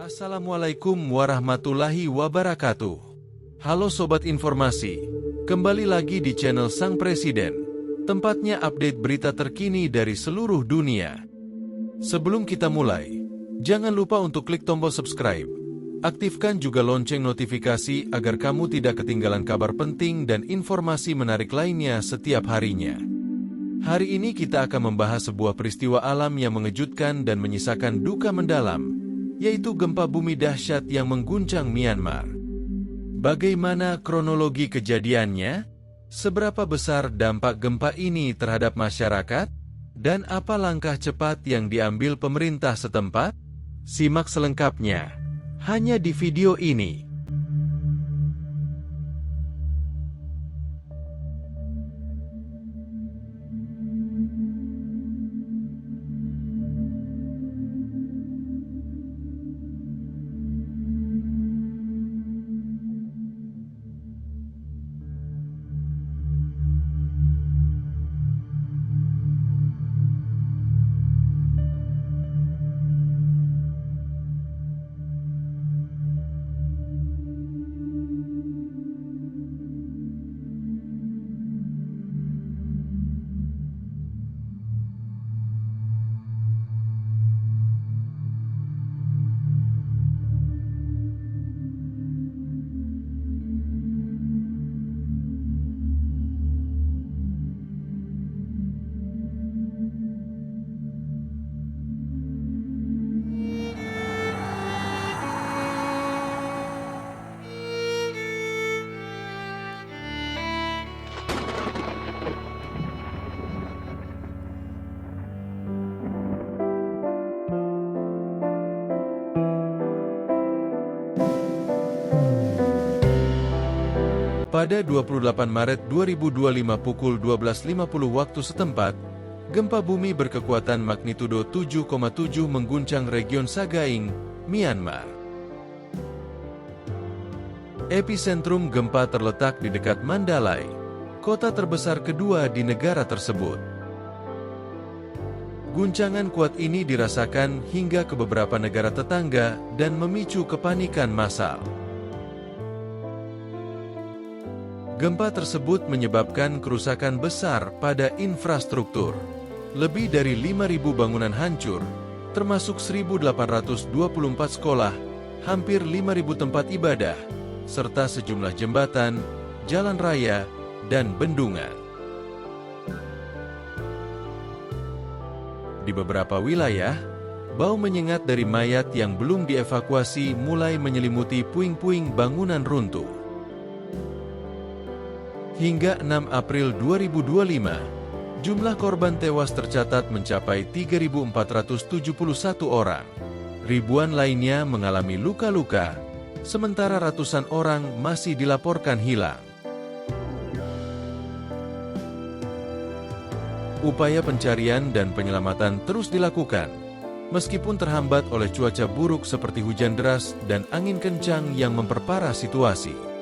Assalamualaikum warahmatullahi wabarakatuh. Halo Sobat Informasi, kembali lagi di channel Sang Presiden, tempatnya update berita terkini dari seluruh dunia. Sebelum kita mulai, jangan lupa untuk klik tombol subscribe. Aktifkan juga lonceng notifikasi agar kamu tidak ketinggalan kabar penting dan informasi menarik lainnya setiap harinya. Hari ini kita akan membahas sebuah peristiwa alam yang mengejutkan dan menyisakan duka mendalam, yaitu gempa bumi dahsyat yang mengguncang Myanmar. Bagaimana kronologi kejadiannya? Seberapa besar dampak gempa ini terhadap masyarakat? Dan apa langkah cepat yang diambil pemerintah setempat? Simak selengkapnya hanya di video ini. Pada 28 Maret 2025 pukul 12.50 waktu setempat, gempa bumi berkekuatan magnitudo 7,7 mengguncang region Sagaing, Myanmar. Epicentrum gempa terletak di dekat Mandalay, kota terbesar kedua di negara tersebut. Guncangan kuat ini dirasakan hingga ke beberapa negara tetangga dan memicu kepanikan massal. Gempa tersebut menyebabkan kerusakan besar pada infrastruktur. Lebih dari 5.000 bangunan hancur, termasuk 1.824 sekolah, hampir 5.000 tempat ibadah, serta sejumlah jembatan, jalan raya, dan bendungan. Di beberapa wilayah, bau menyengat dari mayat yang belum dievakuasi mulai menyelimuti puing-puing bangunan runtuh. Hingga 6 April 2025, jumlah korban tewas tercatat mencapai 3.471 orang. Ribuan lainnya mengalami luka-luka, sementara ratusan orang masih dilaporkan hilang. Upaya pencarian dan penyelamatan terus dilakukan, meskipun terhambat oleh cuaca buruk seperti hujan deras dan angin kencang yang memperparah situasi.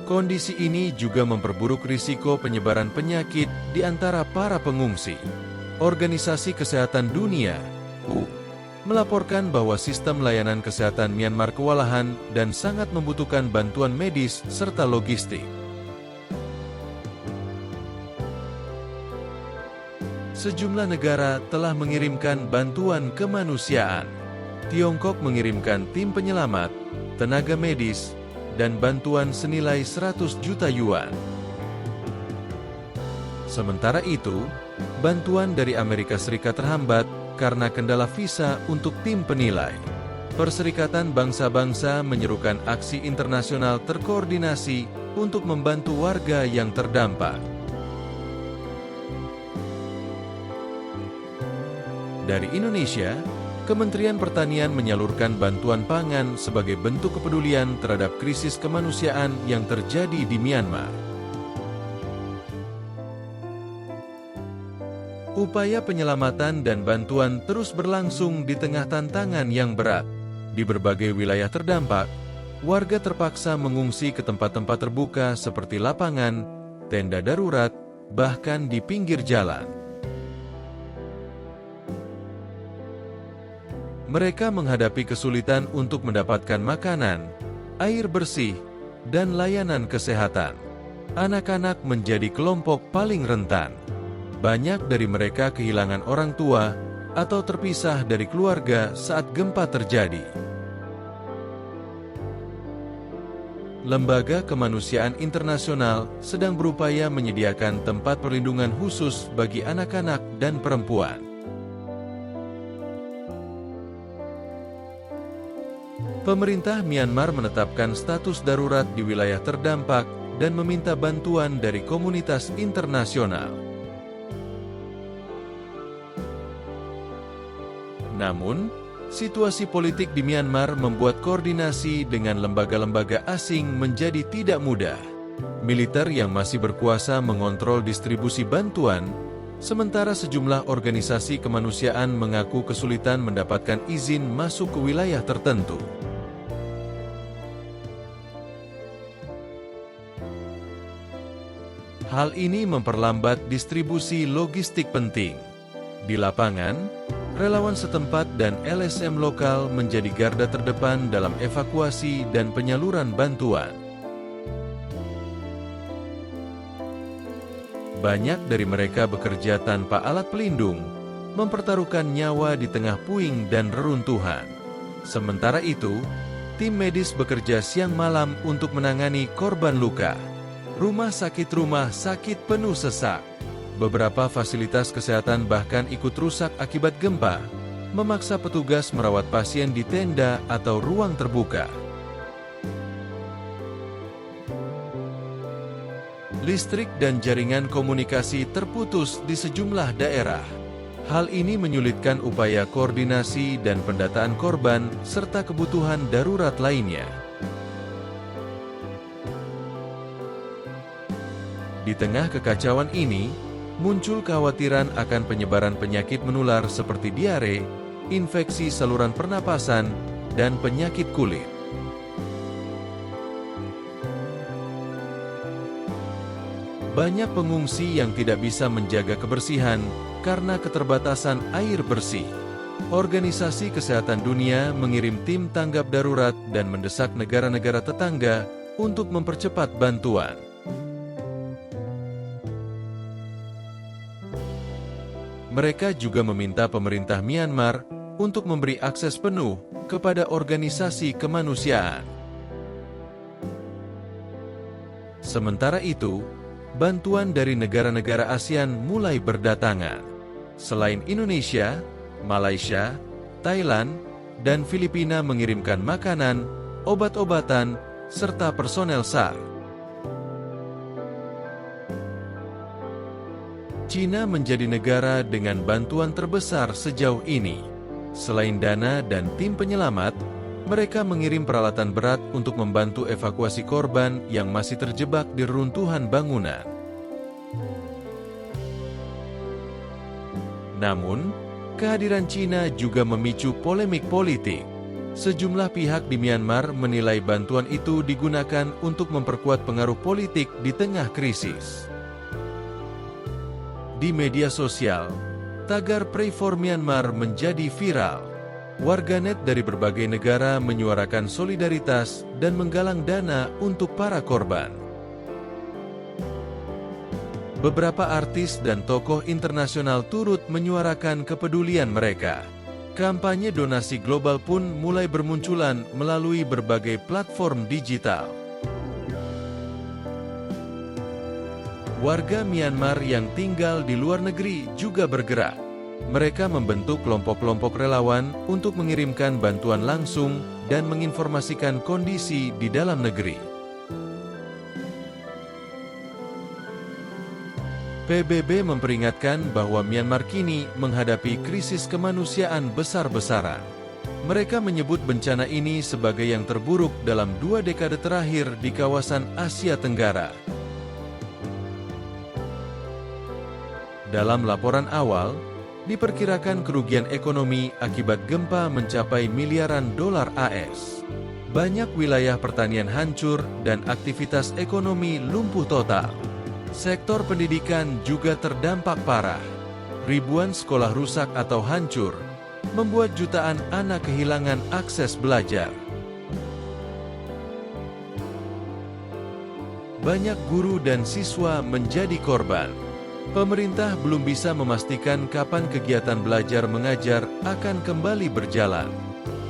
Kondisi ini juga memperburuk risiko penyebaran penyakit di antara para pengungsi. Organisasi Kesehatan Dunia (WHO) melaporkan bahwa sistem layanan kesehatan Myanmar kewalahan dan sangat membutuhkan bantuan medis serta logistik. Sejumlah negara telah mengirimkan bantuan kemanusiaan. Tiongkok mengirimkan tim penyelamat, tenaga medis, dan bantuan senilai 100 juta yuan. Sementara itu, bantuan dari Amerika Serikat terhambat karena kendala visa untuk tim penilai. Perserikatan Bangsa-Bangsa menyerukan aksi internasional terkoordinasi untuk membantu warga yang terdampak. Dari Indonesia, Kementerian Pertanian menyalurkan bantuan pangan sebagai bentuk kepedulian terhadap krisis kemanusiaan yang terjadi di Myanmar. Upaya penyelamatan dan bantuan terus berlangsung di tengah tantangan yang berat. Di berbagai wilayah terdampak, warga terpaksa mengungsi ke tempat-tempat terbuka seperti lapangan, tenda darurat, bahkan di pinggir jalan. Mereka menghadapi kesulitan untuk mendapatkan makanan, air bersih, dan layanan kesehatan. Anak-anak menjadi kelompok paling rentan. Banyak dari mereka kehilangan orang tua atau terpisah dari keluarga saat gempa terjadi. Lembaga Kemanusiaan Internasional sedang berupaya menyediakan tempat perlindungan khusus bagi anak-anak dan perempuan. Pemerintah Myanmar menetapkan status darurat di wilayah terdampak dan meminta bantuan dari komunitas internasional. Namun, situasi politik di Myanmar membuat koordinasi dengan lembaga-lembaga asing menjadi tidak mudah. Militer yang masih berkuasa mengontrol distribusi bantuan, sementara sejumlah organisasi kemanusiaan mengaku kesulitan mendapatkan izin masuk ke wilayah tertentu. Hal ini memperlambat distribusi logistik penting. Di lapangan, relawan setempat dan LSM lokal menjadi garda terdepan dalam evakuasi dan penyaluran bantuan. Banyak dari mereka bekerja tanpa alat pelindung, mempertaruhkan nyawa di tengah puing dan reruntuhan. Sementara itu, tim medis bekerja siang malam untuk menangani korban luka. Rumah sakit penuh sesak. Beberapa fasilitas kesehatan bahkan ikut rusak akibat gempa, memaksa petugas merawat pasien di tenda atau ruang terbuka. Listrik dan jaringan komunikasi terputus di sejumlah daerah. Hal ini menyulitkan upaya koordinasi dan pendataan korban serta kebutuhan darurat lainnya. Di tengah kekacauan ini, muncul kekhawatiran akan penyebaran penyakit menular seperti diare, infeksi saluran pernapasan, dan penyakit kulit. Banyak pengungsi yang tidak bisa menjaga kebersihan karena keterbatasan air bersih. Organisasi Kesehatan Dunia mengirim tim tanggap darurat dan mendesak negara-negara tetangga untuk mempercepat bantuan. Mereka juga meminta pemerintah Myanmar untuk memberi akses penuh kepada organisasi kemanusiaan. Sementara itu, bantuan dari negara-negara ASEAN mulai berdatangan. Selain Indonesia, Malaysia, Thailand, dan Filipina mengirimkan makanan, obat-obatan, serta personel SAR. China menjadi negara dengan bantuan terbesar sejauh ini. Selain dana dan tim penyelamat, mereka mengirim peralatan berat untuk membantu evakuasi korban yang masih terjebak di reruntuhan bangunan. Namun, kehadiran China juga memicu polemik politik. Sejumlah pihak di Myanmar menilai bantuan itu digunakan untuk memperkuat pengaruh politik di tengah krisis. Di media sosial, tagar Pray for Myanmar menjadi viral. Warganet dari berbagai negara menyuarakan solidaritas dan menggalang dana untuk para korban. Beberapa artis dan tokoh internasional turut menyuarakan kepedulian mereka. Kampanye donasi global pun mulai bermunculan melalui berbagai platform digital. Warga Myanmar yang tinggal di luar negeri juga bergerak. Mereka membentuk kelompok-kelompok relawan untuk mengirimkan bantuan langsung dan menginformasikan kondisi di dalam negeri. PBB memperingatkan bahwa Myanmar kini menghadapi krisis kemanusiaan besar-besaran. Mereka menyebut bencana ini sebagai yang terburuk dalam 2 dekade terakhir di kawasan Asia Tenggara. Dalam laporan awal, diperkirakan kerugian ekonomi akibat gempa mencapai miliaran dolar AS. Banyak wilayah pertanian hancur dan aktivitas ekonomi lumpuh total. Sektor pendidikan juga terdampak parah. Ribuan sekolah rusak atau hancur, membuat jutaan anak kehilangan akses belajar. Banyak guru dan siswa menjadi korban. Pemerintah belum bisa memastikan kapan kegiatan belajar mengajar akan kembali berjalan.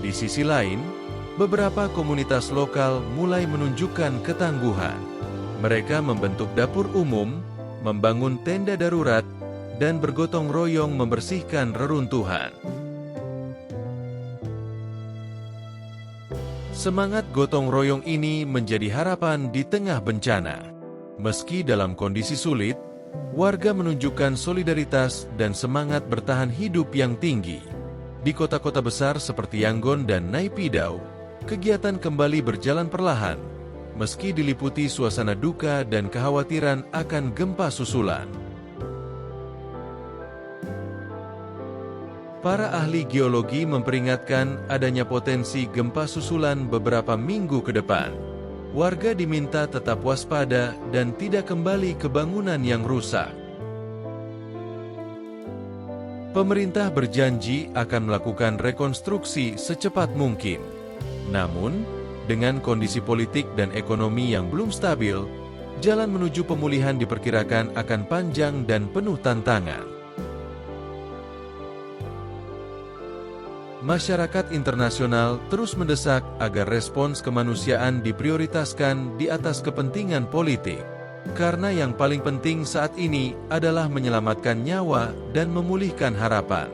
Di sisi lain, beberapa komunitas lokal mulai menunjukkan ketangguhan. Mereka membentuk dapur umum, membangun tenda darurat, dan bergotong royong membersihkan reruntuhan. Semangat gotong royong ini menjadi harapan di tengah bencana. Meski dalam kondisi sulit, warga menunjukkan solidaritas dan semangat bertahan hidup yang tinggi. Di kota-kota besar seperti Yangon dan Naypyidaw, kegiatan kembali berjalan perlahan, meski diliputi suasana duka dan kekhawatiran akan gempa susulan. Para ahli geologi memperingatkan adanya potensi gempa susulan beberapa minggu ke depan. Warga diminta tetap waspada dan tidak kembali ke bangunan yang rusak. Pemerintah berjanji akan melakukan rekonstruksi secepat mungkin. Namun, dengan kondisi politik dan ekonomi yang belum stabil, jalan menuju pemulihan diperkirakan akan panjang dan penuh tantangan. Masyarakat internasional terus mendesak agar respons kemanusiaan diprioritaskan di atas kepentingan politik. Karena yang paling penting saat ini adalah menyelamatkan nyawa dan memulihkan harapan.